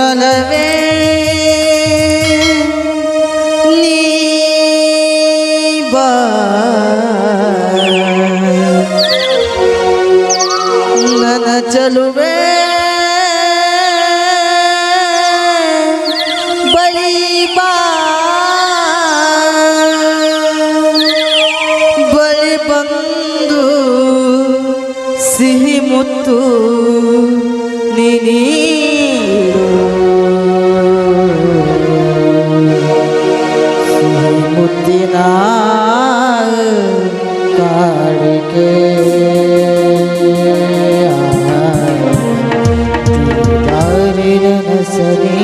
ಒಲವೇ ನೀ ಬಾ ನನ್ನ ಚಲುವೆ ಬಳಿ ಬಾ ಬಳಿ ಬಂದು ಸಿಹಿ ಮುತ್ತು ನೀ ಮುತ್ತಿನ ಕಾಡಿಗೆ ಸರಿ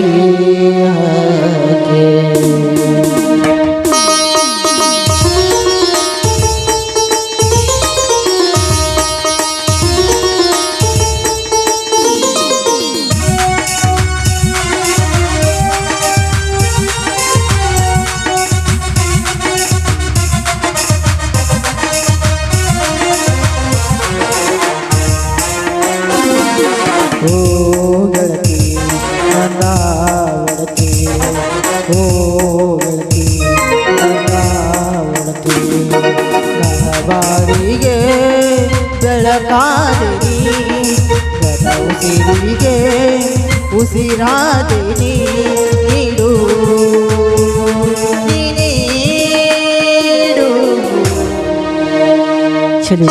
ಗೆಳತಿ ನನ್ನ ಒಡತಿ ಓ ಗೆಳತಿ ನನ್ನ ಒಡತಿ ನನ್ನ ಬಾಳಿಗೆ ಬೆಳಕಾದಿನಿ ನನ್ನ ಉಸಿರಿಗೆ ಉಸಿರಾದಿನಿ ನೀಡು ನೀಡು ಚಲಿ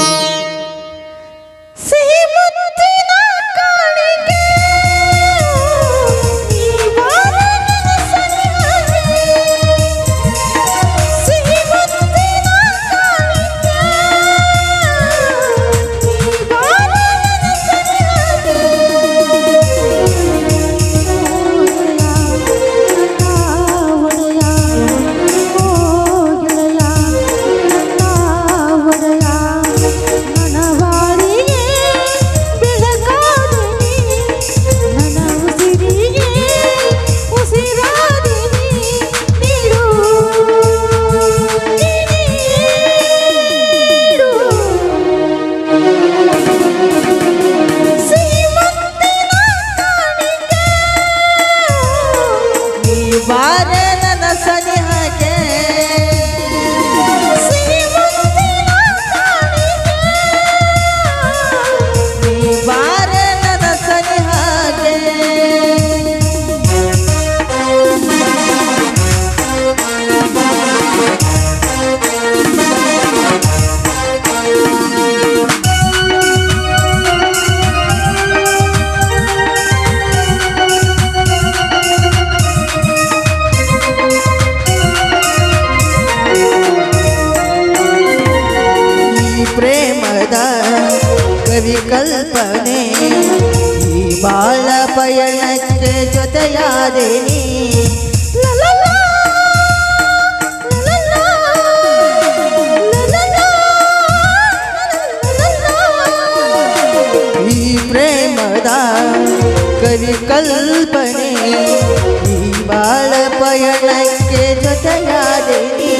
ಬಾರೆ ನನ್ನ ಸನಿಹಕ್ಕೆ ನೀ ಬಾರೆ ನನ್ನ ಸನಿಹಕ್ಕೆ ಪ್ರೇಮದ ಕವಿ ಕಲ್ಪನೆ ಈ ಬಾಳ ಪಯಣಕ್ಕೆ ಜೊತೆಯಾದೇನಿ ಈ ಪ್ರೇಮದ ಕವಿ ಕಲ್ಪನೆ ಈ ಬಾಳ ಪಯಣಕ್ಕೆ ಜೊತೆಯಾದೇನಿ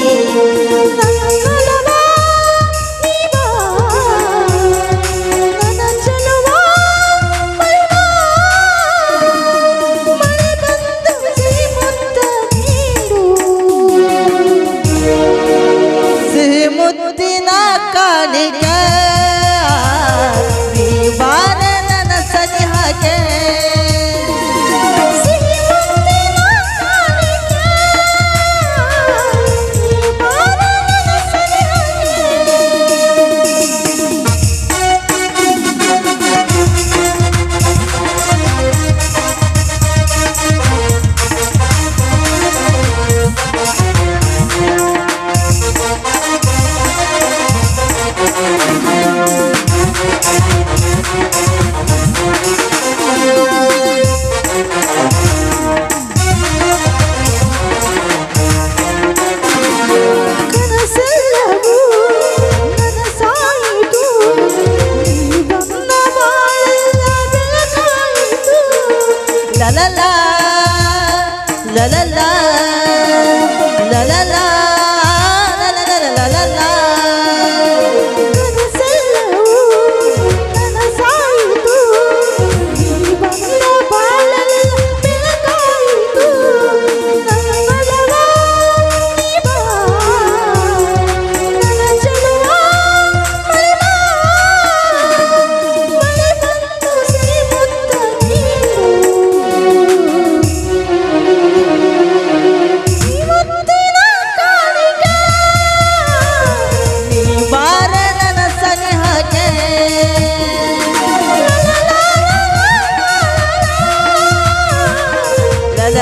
ಮುತ್ತಿನ ಕಾಡಿಗೆ ನೀ ಬಾರೆ ನನ್ನ ಸನಿಹಕ್ಕೆ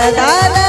ವರದಾನ